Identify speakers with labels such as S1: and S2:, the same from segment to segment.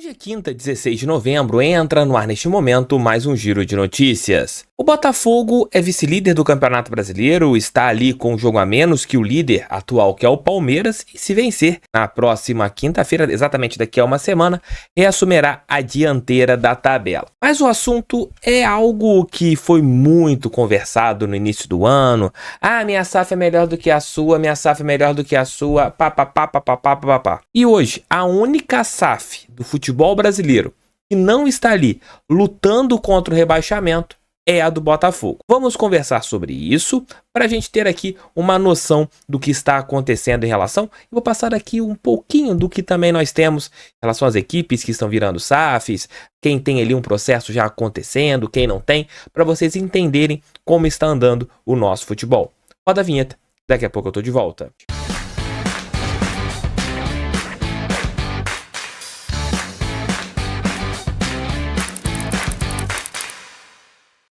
S1: Hoje é quinta, 16 de novembro, entra no ar neste momento mais um giro de notícias. O Botafogo é vice-líder do Campeonato Brasileiro, está ali com um jogo a menos que o líder atual, que é o Palmeiras, e se vencer na próxima quinta-feira, exatamente daqui a uma semana, reassumirá a dianteira da tabela. Mas o assunto é algo que foi muito conversado no início do ano. Minha SAF é melhor do que a sua, minha SAF é melhor do que a sua, papapá. E hoje, a única SAF do futebol brasileiro que não está ali lutando contra o rebaixamento é a do Botafogo. Vamos conversar sobre isso para a gente ter aqui uma noção do que está acontecendo em relação. Eu vou passar aqui um pouquinho do que também nós temos em relação às equipes que estão virando SAFs, quem tem ali um processo já acontecendo, quem não tem, para vocês entenderem como está andando o nosso futebol. Roda a vinheta, daqui a pouco eu tô de volta.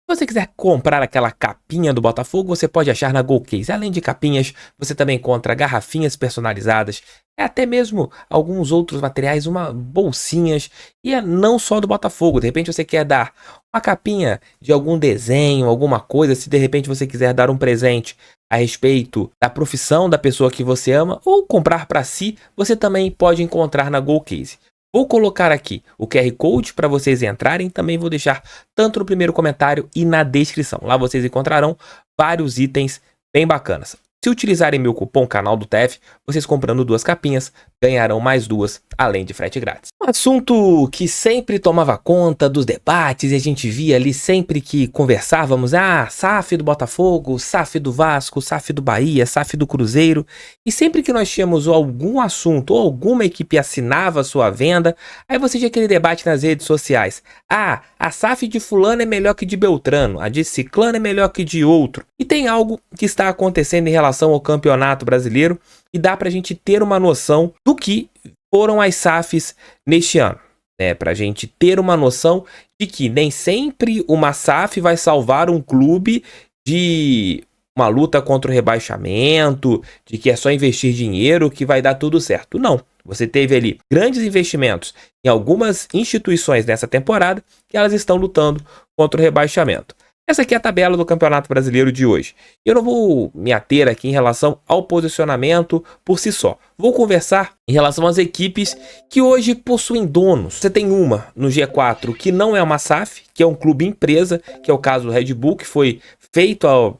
S1: Se você quiser comprar aquela capinha do Botafogo, você pode achar na GoCase. Além de capinhas, você também encontra garrafinhas personalizadas, até mesmo alguns outros materiais, bolsinhas, e não só do Botafogo. De repente você quer dar uma capinha de algum desenho, alguma coisa, se de repente você quiser dar um presente a respeito da profissão da pessoa que você ama, ou comprar para si, você também pode encontrar na GoCase. Vou colocar aqui o QR Code para vocês entrarem, também vou deixar tanto no primeiro comentário e na descrição. Lá vocês encontrarão vários itens bem bacanas. Se utilizarem meu cupom canal do TF, vocês comprando 2 capinhas, ganharão mais 2, além de frete grátis. Um assunto que sempre tomava conta dos debates e a gente via ali sempre que conversávamos, SAF do Botafogo, SAF do Vasco, SAF do Bahia, SAF do Cruzeiro. E sempre que nós tínhamos algum assunto ou alguma equipe assinava a sua venda, aí você tinha aquele debate nas redes sociais. A SAF de fulano é melhor que de Beltrano, a de ciclano é melhor que de outro. E tem algo que está acontecendo em relação ao Campeonato Brasileiro e dá pra gente ter uma noção do que foram as SAFs neste ano. Pra gente ter uma noção de que nem sempre uma SAF vai salvar um clube de uma luta contra o rebaixamento, de que é só investir dinheiro que vai dar tudo certo. Não. Você teve ali grandes investimentos em algumas instituições nessa temporada que elas estão lutando contra o rebaixamento. Essa aqui é a tabela do Campeonato Brasileiro de hoje. Eu não vou me ater aqui em relação ao posicionamento por si só. Vou conversar em relação às equipes que hoje possuem donos. Você tem uma no G4 que não é uma SAF, que é um clube empresa, que é o caso do Red Bull, que foi feito há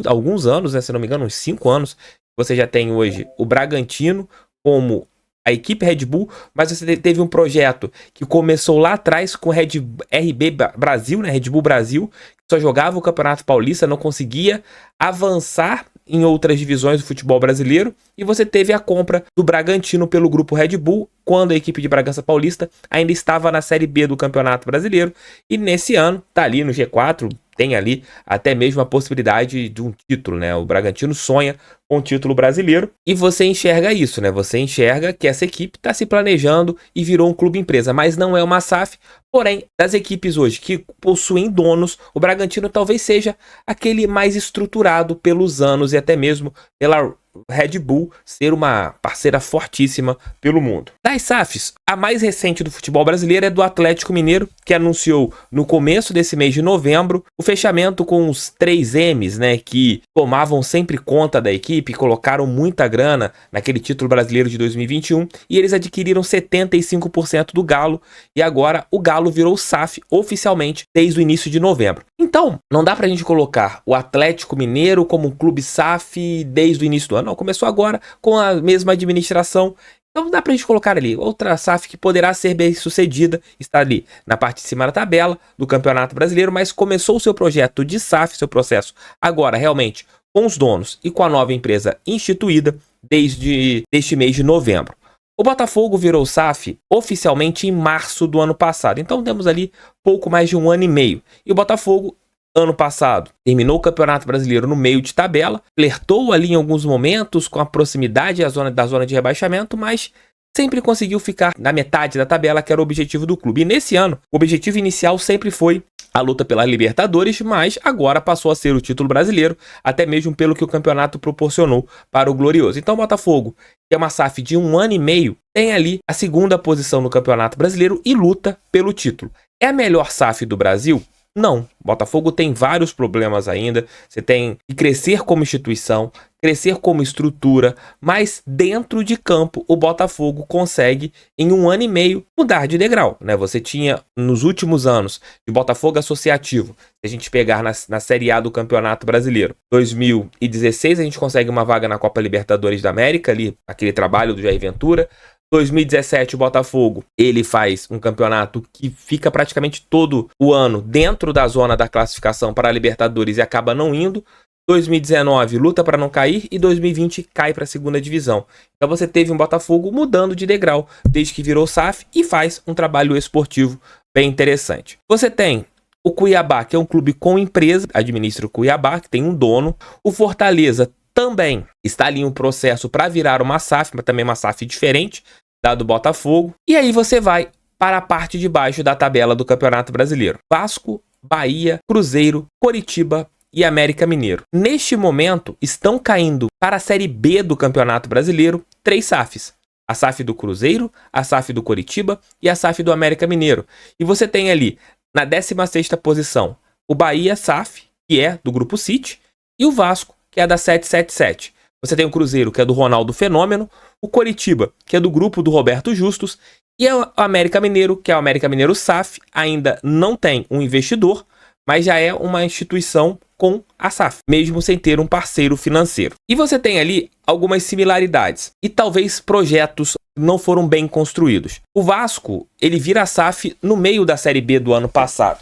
S1: alguns anos, se não me engano, uns 5 anos. Você já tem hoje o Bragantino como a equipe Red Bull, mas você teve um projeto que começou lá atrás com o RB Brasil, Red Bull Brasil, que só jogava o Campeonato Paulista, não conseguia avançar em outras divisões do futebol brasileiro, e você teve a compra do Bragantino pelo grupo Red Bull, quando a equipe de Bragança Paulista ainda estava na Série B do Campeonato Brasileiro, e nesse ano está ali no G4, tem ali até mesmo a possibilidade de um título, O Bragantino sonha com o título brasileiro e você enxerga isso, Você enxerga que essa equipe está se planejando e virou um clube empresa, mas não é uma SAF. Porém, das equipes hoje que possuem donos, o Bragantino talvez seja aquele mais estruturado pelos anos e até mesmo pela Red Bull ser uma parceira fortíssima pelo mundo. Das SAFs, a mais recente do futebol brasileiro é do Atlético Mineiro, que anunciou no começo desse mês de novembro o fechamento com os 3 M's, que tomavam sempre conta da equipe, colocaram muita grana naquele título brasileiro de 2021 e eles adquiriram 75% do Galo e agora o Galo virou SAF oficialmente desde o início de novembro. Então, não dá pra gente colocar o Atlético Mineiro como um clube SAF desde o início do ano. Não, começou agora com a mesma administração. Então dá pra gente colocar ali outra SAF que poderá ser bem sucedida, está ali na parte de cima da tabela do Campeonato Brasileiro, mas começou o seu projeto de SAF, seu processo agora realmente com os donos e com a nova empresa instituída desde este mês de novembro. O Botafogo virou SAF oficialmente em março do ano passado, então temos ali pouco mais de 1 ano e meio. E o Botafogo, ano passado, terminou o Campeonato Brasileiro no meio de tabela, flertou ali em alguns momentos com a proximidade da zona de rebaixamento, mas sempre conseguiu ficar na metade da tabela, que era o objetivo do clube. E nesse ano, o objetivo inicial sempre foi a luta pela Libertadores, mas agora passou a ser o título brasileiro, até mesmo pelo que o campeonato proporcionou para o Glorioso. Então o Botafogo, que é uma SAF de 1 ano e meio, tem ali a segunda posição no Campeonato Brasileiro e luta pelo título. É a melhor SAF do Brasil? Não. O Botafogo tem vários problemas ainda. Você tem que crescer como instituição, crescer como estrutura, mas dentro de campo o Botafogo consegue, em 1 ano e meio, mudar de degrau, né? Você tinha, nos últimos anos, de Botafogo associativo, se a gente pegar na Série A do Campeonato Brasileiro, 2016 a gente consegue uma vaga na Copa Libertadores da América, ali, aquele trabalho do Jair Ventura. 2017 o Botafogo, ele faz um campeonato que fica praticamente todo o ano dentro da zona da classificação para a Libertadores e acaba não indo. 2019 luta para não cair e 2020 cai para a segunda divisão. Então você teve um Botafogo mudando de degrau desde que virou SAF e faz um trabalho esportivo bem interessante. Você tem o Cuiabá, que é um clube com empresa, administra o Cuiabá, que tem um dono. O Fortaleza também está ali em um processo para virar uma SAF, mas também uma SAF diferente da do Botafogo. E aí você vai para a parte de baixo da tabela do Campeonato Brasileiro. Vasco, Bahia, Cruzeiro, Coritiba e América Mineiro. Neste momento, estão caindo para a Série B do Campeonato Brasileiro 3 SAFs. A SAF do Cruzeiro, a SAF do Coritiba e a SAF do América Mineiro. E você tem ali, na 16ª posição, o Bahia SAF, que é do Grupo City, e o Vasco, que é da 777. Você tem o Cruzeiro, que é do Ronaldo Fenômeno, o Coritiba, que é do grupo do Roberto Justus, e o América Mineiro, que é o América Mineiro SAF, ainda não tem um investidor, mas já é uma instituição com a SAF, mesmo sem ter um parceiro financeiro. E você tem ali algumas similaridades, e talvez projetos não foram bem construídos. O Vasco, ele vira a SAF no meio da Série B do ano passado.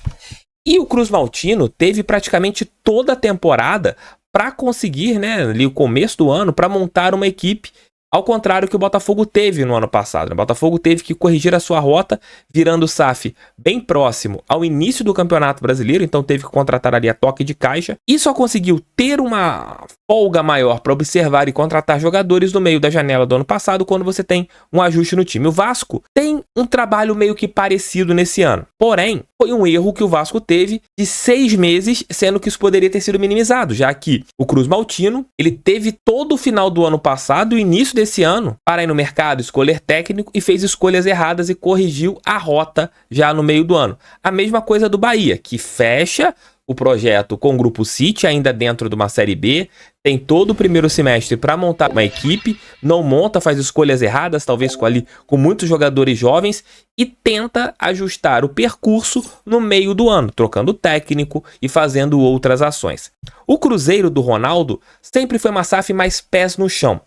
S1: E o Cruz Maltino teve praticamente toda a temporada para conseguir, né, ali o começo do ano, para montar uma equipe, ao contrário que o Botafogo teve no ano passado. O Botafogo teve que corrigir a sua rota, virando o SAF bem próximo ao início do Campeonato Brasileiro, então teve que contratar ali a toque de caixa, e só conseguiu ter uma folga maior para observar e contratar jogadores no meio da janela do ano passado, quando você tem um ajuste no time. O Vasco tem um trabalho meio que parecido nesse ano, porém, foi um erro que o Vasco teve de 6 meses, sendo que isso poderia ter sido minimizado, já que o Cruz Maltino, ele teve todo o final do ano passado e o início desse ano para ir no mercado, escolher técnico, e fez escolhas erradas e corrigiu a rota já no meio do ano. A mesma coisa do Bahia, que fecha o projeto com o Grupo City, ainda dentro de uma Série B, tem todo o primeiro semestre para montar uma equipe, não monta, faz escolhas erradas, talvez com muitos jogadores jovens, e tenta ajustar o percurso no meio do ano, trocando técnico e fazendo outras ações. O Cruzeiro do Ronaldo sempre foi uma SAF mais pés no chão.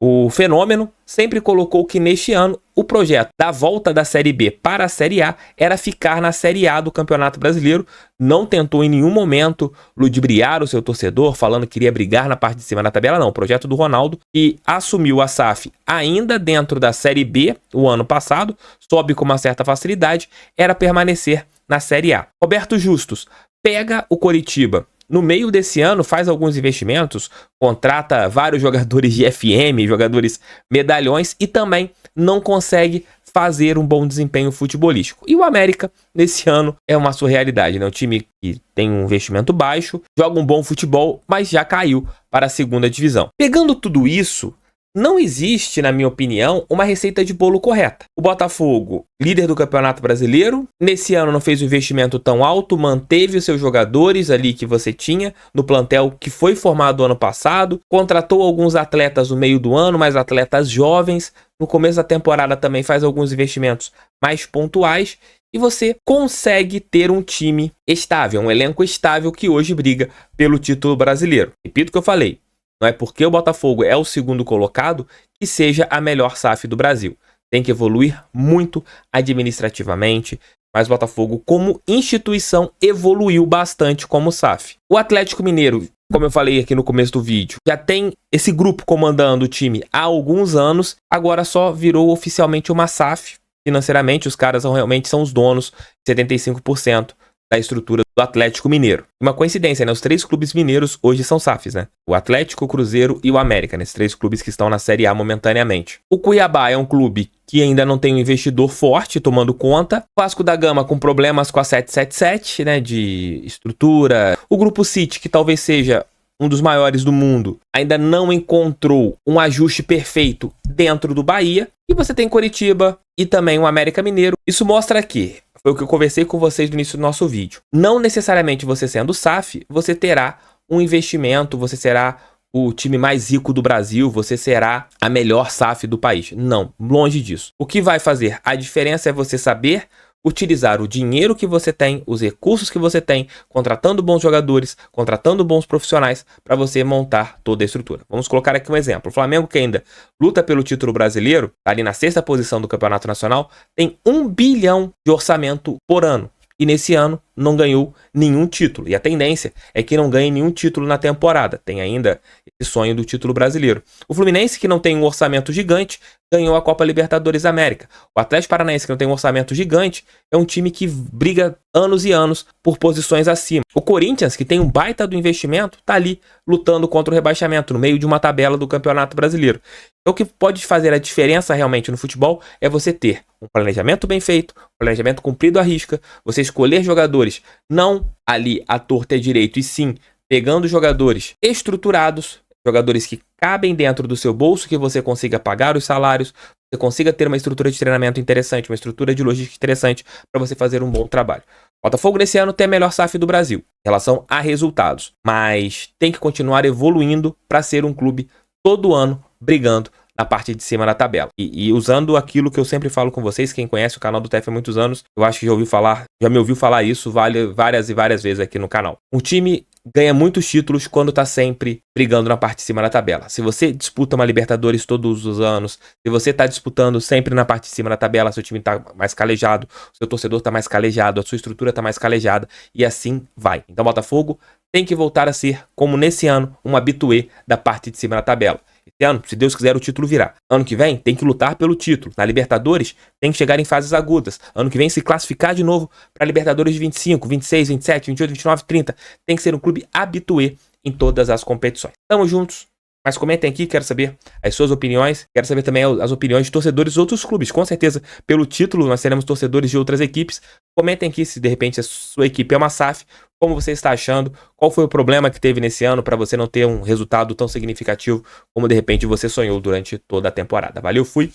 S1: O Fenômeno sempre colocou que neste ano o projeto da volta da Série B para a Série A era ficar na Série A do Campeonato Brasileiro. Não tentou em nenhum momento ludibriar o seu torcedor, falando que queria brigar na parte de cima da tabela. Não, o projeto do Ronaldo, que assumiu a SAF ainda dentro da Série B o ano passado, sobe com uma certa facilidade, era permanecer na Série A. Roberto Justus pega o Coritiba no meio desse ano, faz alguns investimentos, contrata vários jogadores de FM, jogadores medalhões, e também não consegue fazer um bom desempenho futebolístico. E o América, nesse ano, é uma surrealidade, né? Um time que tem um investimento baixo, joga um bom futebol, mas já caiu para a segunda divisão. Pegando tudo isso, não existe, na minha opinião, uma receita de bolo correta. O Botafogo, líder do Campeonato Brasileiro, nesse ano não fez um investimento tão alto, manteve os seus jogadores ali que você tinha no plantel que foi formado ano passado, contratou alguns atletas no meio do ano, mas atletas jovens. No começo da temporada também faz alguns investimentos mais pontuais, e você consegue ter um time estável, um elenco estável que hoje briga pelo título brasileiro. Repito o que eu falei. Não é porque o Botafogo é o segundo colocado que seja a melhor SAF do Brasil. Tem que evoluir muito administrativamente, mas o Botafogo, como instituição, evoluiu bastante como SAF. O Atlético Mineiro, como eu falei aqui no começo do vídeo, já tem esse grupo comandando o time há alguns anos, agora só virou oficialmente uma SAF. Financeiramente, os caras realmente são os donos, 75% da estrutura do Atlético Mineiro. Uma coincidência, né? Os 3 clubes mineiros hoje são SAFs, né? O Atlético, o Cruzeiro e o América, né? Esses 3 clubes que estão na Série A momentaneamente. O Cuiabá é um clube que ainda não tem um investidor forte tomando conta. O Vasco da Gama com problemas com a 777, né? De estrutura. O Grupo City, que talvez seja um dos maiores do mundo, ainda não encontrou um ajuste perfeito dentro do Bahia. E você tem Coritiba e também o América Mineiro. Isso mostra que, foi o que eu conversei com vocês no início do nosso vídeo, não necessariamente você sendo SAF, você terá um investimento, você será o time mais rico do Brasil, você será a melhor SAF do país. Não, longe disso. O que vai fazer a diferença é você saber utilizar o dinheiro que você tem, os recursos que você tem, contratando bons jogadores, contratando bons profissionais para você montar toda a estrutura. Vamos colocar aqui um exemplo. O Flamengo, que ainda luta pelo título brasileiro, tá ali na 6ª posição do Campeonato Nacional, tem 1 bilhão de orçamento por ano. E nesse ano não ganhou nenhum título. E a tendência é que não ganhe nenhum título na temporada. Tem ainda esse sonho do título brasileiro. O Fluminense, que não tem um orçamento gigante, ganhou a Copa Libertadores da América. O Atlético Paranaense, que não tem um orçamento gigante, é um time que briga anos e anos por posições acima. O Corinthians, que tem um baita do investimento, tá ali lutando contra o rebaixamento, no meio de uma tabela do Campeonato Brasileiro. Então, o que pode fazer a diferença realmente no futebol é você ter um planejamento bem feito, um planejamento cumprido à risca, você escolher jogadores não ali à torta e à direito, e sim pegando jogadores estruturados, jogadores que cabem dentro do seu bolso, que você consiga pagar os salários, você consiga ter uma estrutura de treinamento interessante, uma estrutura de logística interessante para você fazer um bom trabalho. O Botafogo nesse ano tem a melhor SAF do Brasil em relação a resultados, mas tem que continuar evoluindo para ser um clube todo ano brigando na parte de cima da tabela. E usando aquilo que eu sempre falo com vocês, quem conhece o canal do TF há muitos anos, eu acho que já me ouviu falar isso várias e várias vezes aqui no canal. Um time ganha muitos títulos quando tá sempre brigando na parte de cima da tabela. Se você disputa uma Libertadores todos os anos, se você tá disputando sempre na parte de cima da tabela, seu time tá mais calejado, seu torcedor tá mais calejado, a sua estrutura tá mais calejada, e assim vai. Então, Botafogo tem que voltar a ser, como nesse ano, um habitué da parte de cima da tabela. Esse ano, se Deus quiser, o título virá. Ano que vem, tem que lutar pelo título. Na Libertadores, tem que chegar em fases agudas. Ano que vem, se classificar de novo para Libertadores de 25, 26, 27, 28, 29, 30. Tem que ser um clube habitué em todas as competições. Tamo juntos. Mas comentem aqui, quero saber as suas opiniões. Quero saber também as opiniões de torcedores de outros clubes. Com certeza, pelo título, nós teremos torcedores de outras equipes. Comentem aqui se de repente a sua equipe é uma SAF. Como você está achando? Qual foi o problema que teve nesse ano para você não ter um resultado tão significativo como de repente você sonhou durante toda a temporada? Valeu, fui.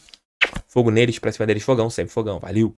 S1: Fogo neles, pra cima deles, fogão, sempre fogão. Valeu.